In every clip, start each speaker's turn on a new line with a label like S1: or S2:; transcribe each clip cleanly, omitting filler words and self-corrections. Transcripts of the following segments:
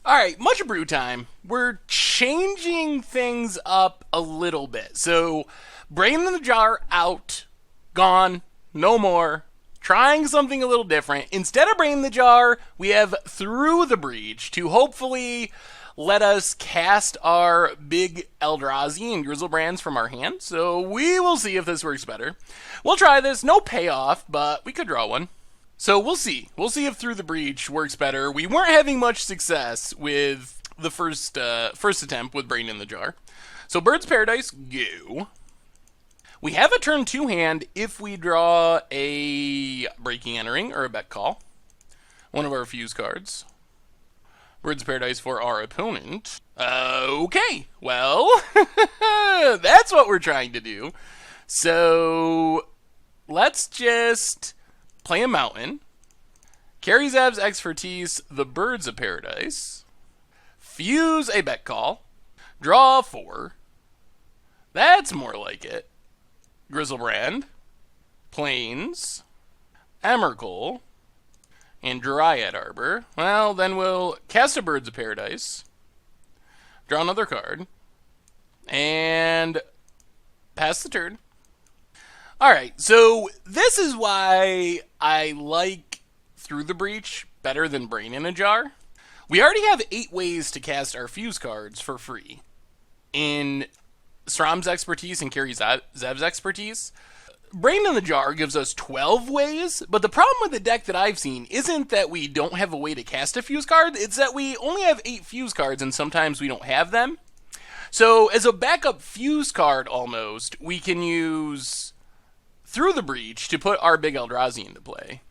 S1: Alright, much brew time. We're changing things up a little bit. So, brain in the jar out, gone, no more. Trying something a little different. Instead of brain in the jar, we have through the breach to hopefully let us cast our big Eldrazi and Grizzlebrands from our hand. So we will see if this works better. We'll try this. No payoff, but we could draw one. So we'll see. We'll see if Through the Breach works better. We weren't having much success with the first attempt with Brain in the Jar. So Bird's Paradise, go. We have a turn 2 hand if we draw a Breaking Entering or a Bet Call. One of our Fuse cards. Bird's Paradise for our opponent. Okay, well, that's what we're trying to do. So let's just play a mountain. Carry Zab's Expertise, the Birds of Paradise. Fuse a Bet Call. Draw 4. That's more like it. Grizzlebrand. Plains. Emrakul. And Dryad Arbor. Well, then we'll cast a Birds of Paradise. Draw another card. And pass the turn. Alright, so this is why I like Through the Breach better than Brain in a Jar. We already have 8 ways to cast our Fuse cards for free. In Sram's Expertise and Carry Zab's Expertise. Brain in the Jar gives us 12 ways, but the problem with the deck that I've seen isn't that we don't have a way to cast a Fuse card, it's that we only have 8 Fuse cards and sometimes we don't have them. So as a backup Fuse card almost, we can use Through the Breach to put our big Eldrazi into play.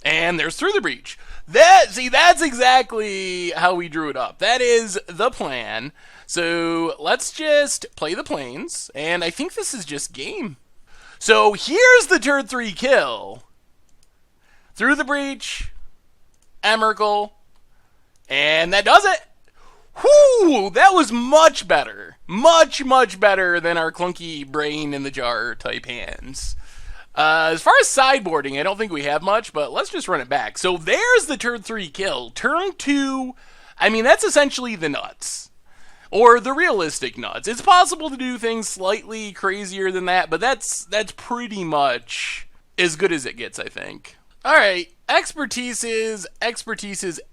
S1: And there's Through the Breach. That's exactly how we drew it up. That is the plan. So let's just play the Plains, and I think this is just game. So here's the turn 3 kill. Through the Breach, Emrakul, and that does it. Whoo! That was much better. Much, much better than our clunky Brain in the Jar type hands. As far as sideboarding, I don't think we have much, but let's just run it back. So there's the turn 3 kill. Turn 2, I mean, that's essentially the nuts. Or the realistic nuts. It's possible to do things slightly crazier than that, but that's pretty much as good as it gets, I think. Alright, expertises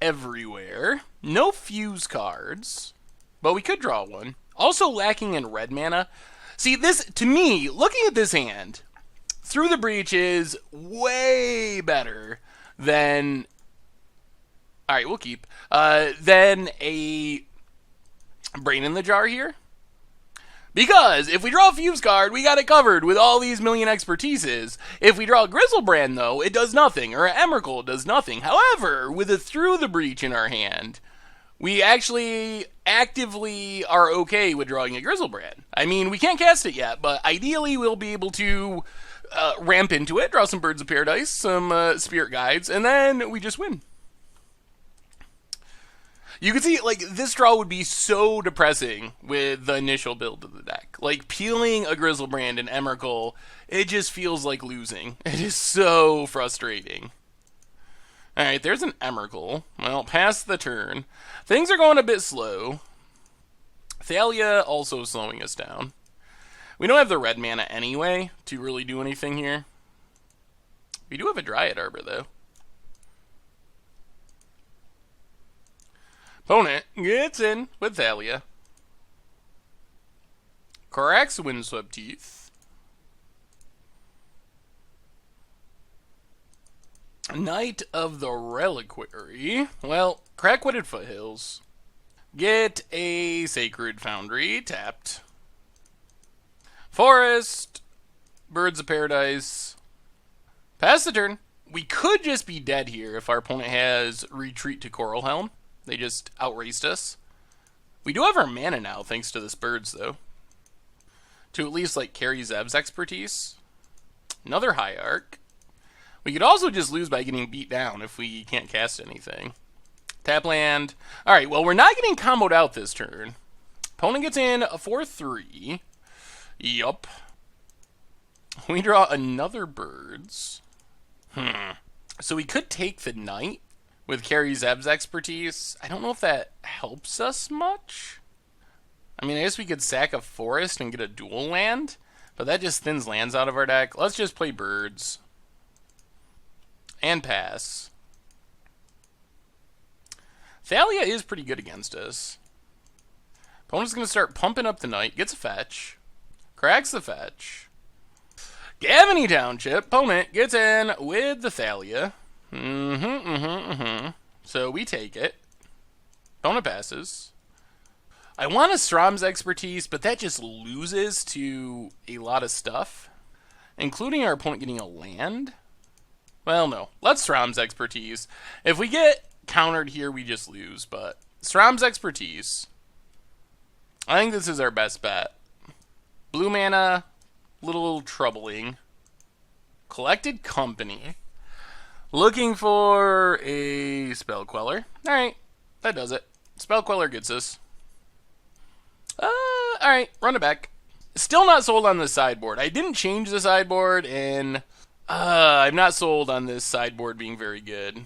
S1: everywhere. No Fuse cards, but we could draw one. Also lacking in red mana. See, this, to me, looking at this hand, Through the Breach is way better than... Alright, we'll keep. Than a Brain in the Jar here. Because if we draw a Fuse card, we got it covered with all these million expertises. If we draw a Grizzlebrand, though, it does nothing. Or an Emrakul does nothing. However, with a Through the Breach in our hand, we actually actively are okay with drawing a Grizzlebrand. I mean, we can't cast it yet, but ideally we'll be able to ramp into it, draw some Birds of Paradise, some Spirit Guides, and then we just win. You can see, like, this draw would be so depressing with the initial build of the deck. Like, peeling a Grizzlebrand and Emrakul, it just feels like losing. It is so frustrating. Alright, there's an Emrakul. Well, past the turn. Things are going a bit slow. Thalia also slowing us down. We don't have the red mana anyway to really do anything here. We do have a Dryad Arbor, though. Opponent gets in with Thalia. Cracks Windswept Teeth. Knight of the Reliquary. Well, Crack-Witted Foothills. Get a Sacred Foundry tapped. Forest. Birds of Paradise. Pass the turn. We could just be dead here if our opponent has Retreat to Coral Helm. They just outraced us. We do have our mana now, thanks to this Birds, though. To at least, like, carry Zeb's Expertise. Another High Arc. We could also just lose by getting beat down if we can't cast anything. Tap land. Alright, well, we're not getting comboed out this turn. Opponent gets in a 4-3. Yup. We draw another Birds. So we could take the Knight. with Carrie Zeb's expertise. I don't know if that helps us much. I mean, I guess we could sack a forest and get a dual land, but that just thins lands out of our deck. Let's just play birds. And pass. Thalia is pretty good against us. Opponent's going to start pumping up the knight. Gets a fetch. Cracks the fetch. Gavany Township. Opponent gets in with the Thalia. So we take it. Opponent passes. I want a Strom's expertise, but that just loses to a lot of stuff, including our opponent getting a land. Well, no. Let's Strom's expertise. If we get countered here, we just lose, but Strom's expertise. I think this is our best bet. Blue mana, little troubling. Collected Company. Looking for a Spell Queller. Alright, that does it. Spell Queller gets us. Alright, run it back. Still not sold on this sideboard. I didn't change the sideboard, and I'm not sold on this sideboard being very good.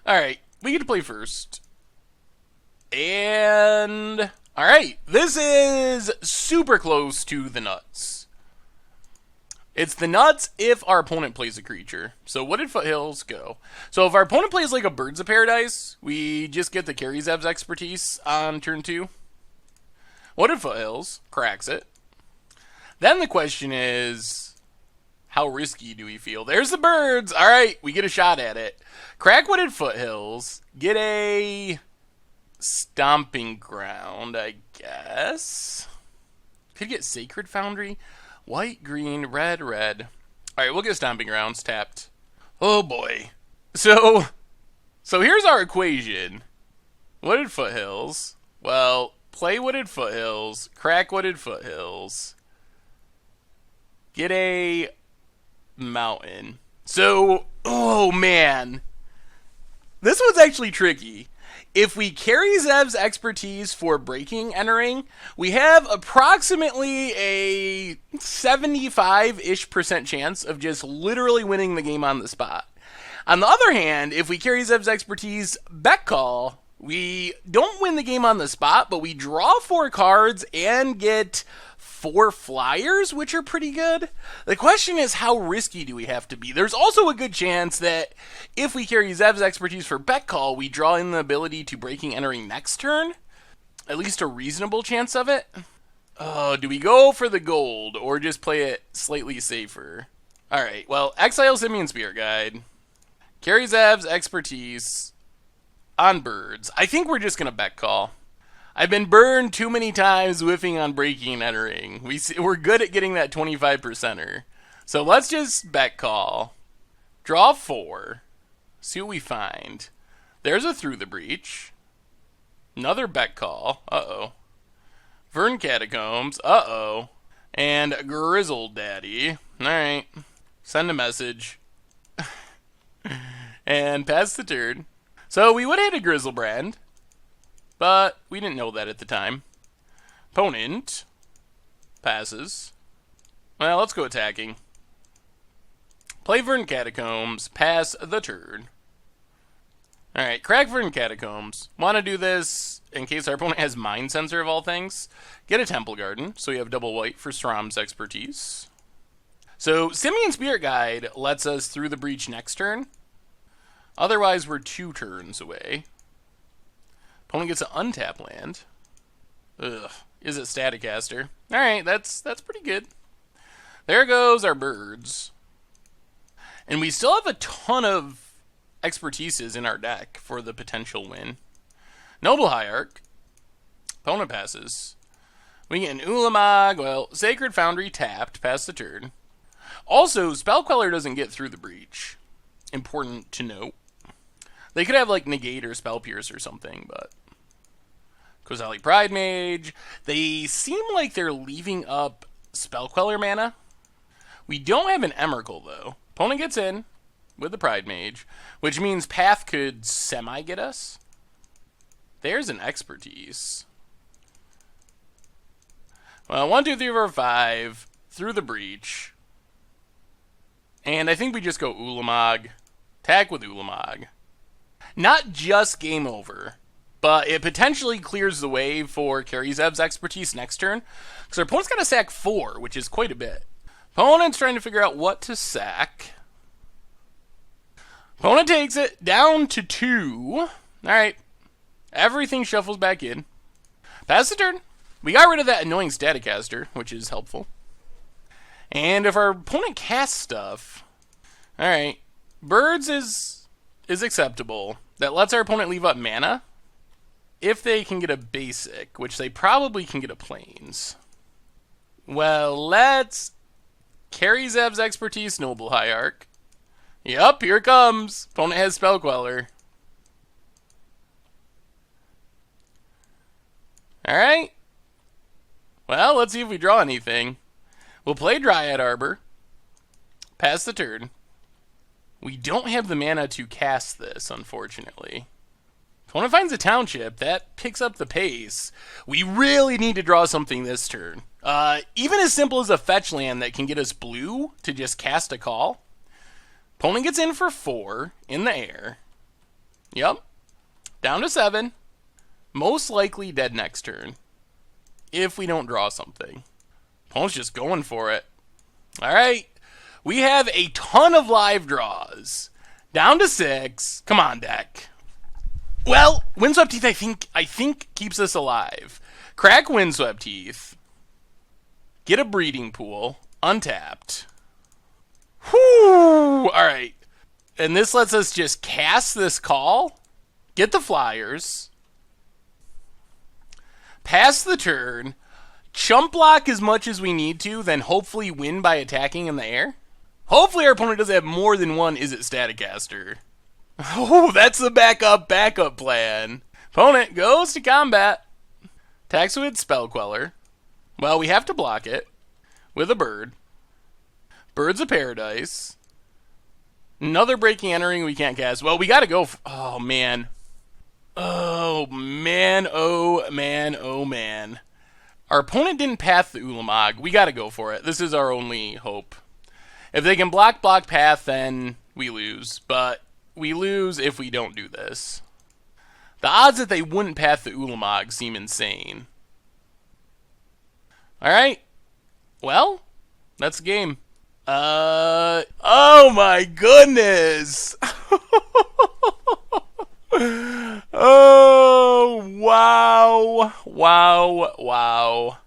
S1: Alright, we get to play first. And alright, this is super close to the nuts. It's the nuts if our opponent plays a creature. So what did Foothills go? So if our opponent plays like a Birds of Paradise, we just get the Carrie Zeb's expertise on turn 2. What did Foothills? Cracks it. Then the question is, how risky do we feel? There's the birds. All right, we get a shot at it. Crackwooded Foothills. Get a Stomping Ground, I guess. Could get Sacred Foundry. White, green, red, red. All right, we'll get Stomping Grounds tapped. Oh, boy. So here's our equation. Wooded Foothills. Well, play Wooded Foothills. Crack Wooded Foothills. Get a mountain. So, oh, man. This one's actually tricky. If we carry Zev's expertise for breaking entering, we have approximately a 75-ish% chance of just literally winning the game on the spot. On the other hand, if we carry Zev's expertise Beck Call, we don't win the game on the spot, but we draw 4 cards and get 4 flyers, which are pretty good. The question is, how risky do we have to be? There's also a good chance that if we carry Zev's expertise for Beck Call, we draw in the ability to breaking entering next turn. At least a reasonable chance of it. Oh, do we go for the gold or just play it slightly safer? Alright, well, exile Simian Spirit Guide. Carry Zev's expertise on birds. I think we're just going to Beck Call. I've been burned too many times whiffing on breaking and entering. We're good at getting that 25%er. So let's just Beck Call. Draw 4. See what we find. There's a Through the Breach. Another Beck Call. Uh-oh. Vern Catacombs. Uh-oh. And Grizzle Daddy. Alright. Send a message. And pass the turn. So we would hit a Grizzlebrand. But we didn't know that at the time. Opponent passes. Well, let's go attacking. Play Vern Catacombs. Pass the turn. Alright, crack Vern Catacombs. Want to do this in case our opponent has Mind Sensor of all things. Get a Temple Garden, so you have double white for Strom's expertise. So, Simian Spirit Guide lets us through the breach next turn. Otherwise, we're 2 turns away. Opponent gets an untap land. Ugh. Is it Staticaster? Alright, that's pretty good. There goes our birds. And we still have a ton of expertises in our deck for the potential win. Noble Hierarch. Opponent passes. We get an Ulamog. Well, Sacred Foundry tapped. Pass the turn. Also, Spell Queller doesn't get through the breach. Important to note. They could have, like, Negate or Spell Pierce or something, but Kozali Pride Mage. They seem like they're leaving up Spell Queller mana. We don't have an Emrakul, though. Opponent gets in with the Pride Mage, which means Path could semi-get us. There's an Expertise. Well, 1, 2, 3, 4, 5, through the breach. And I think we just go Ulamog. Tag with Ulamog. not just game over, but it potentially clears the way for Karizev's Expertise next turn, because our opponent's got to sack 4, which is quite a bit. Opponent's trying to figure out what to sack. Opponent takes it down to 2. Alright. Everything shuffles back in. Pass the turn. We got rid of that annoying Staticaster, which is helpful. And if our opponent casts stuff... Alright. Birds is acceptable. That lets our opponent leave up mana. If they can get a basic, which they probably can get a plains. Well, let's... Karizev's Expertise, Noble Hierarch. Yup, here it comes. Opponent has Spell Queller. Alright. Well, let's see if we draw anything. We'll play Dryad Arbor. Pass the turn. We don't have the mana to cast this, unfortunately. Opponent finds a township. That picks up the pace. We really need to draw something this turn. Even as simple as a fetch land that can get us blue to just cast a call. Opponent gets in for 4 in the air. Yup. Down to 7. Most likely dead next turn. If we don't draw something. Opponent's just going for it. Alright. We have a ton of live draws. Down to 6. Come on, deck. Well, Windswept Teeth I think keeps us alive. Crack Windswept Teeth. Get a breeding pool. Untapped. Whoo! Alright. And this lets us just cast this call. Get the flyers. Pass the turn. Chump block as much as we need to, then hopefully win by attacking in the air. Hopefully our opponent doesn't have more than one Is It Staticaster. Oh, that's the backup plan. Opponent goes to combat. Attacks with Spell Queller. Well, we have to block it with a bird. Birds of Paradise. Another Breaking Entering we can't cast. Well, we gotta go. Oh, man. Oh, man. Oh, man. Oh, man. Our opponent didn't path the Ulamog. We gotta go for it. This is our only hope. If they can block path, then we lose. But we lose if we don't do this. The odds that they wouldn't path the Ulamog seem insane. Alright. Well, that's the game. Oh my goodness! Oh, wow. Wow.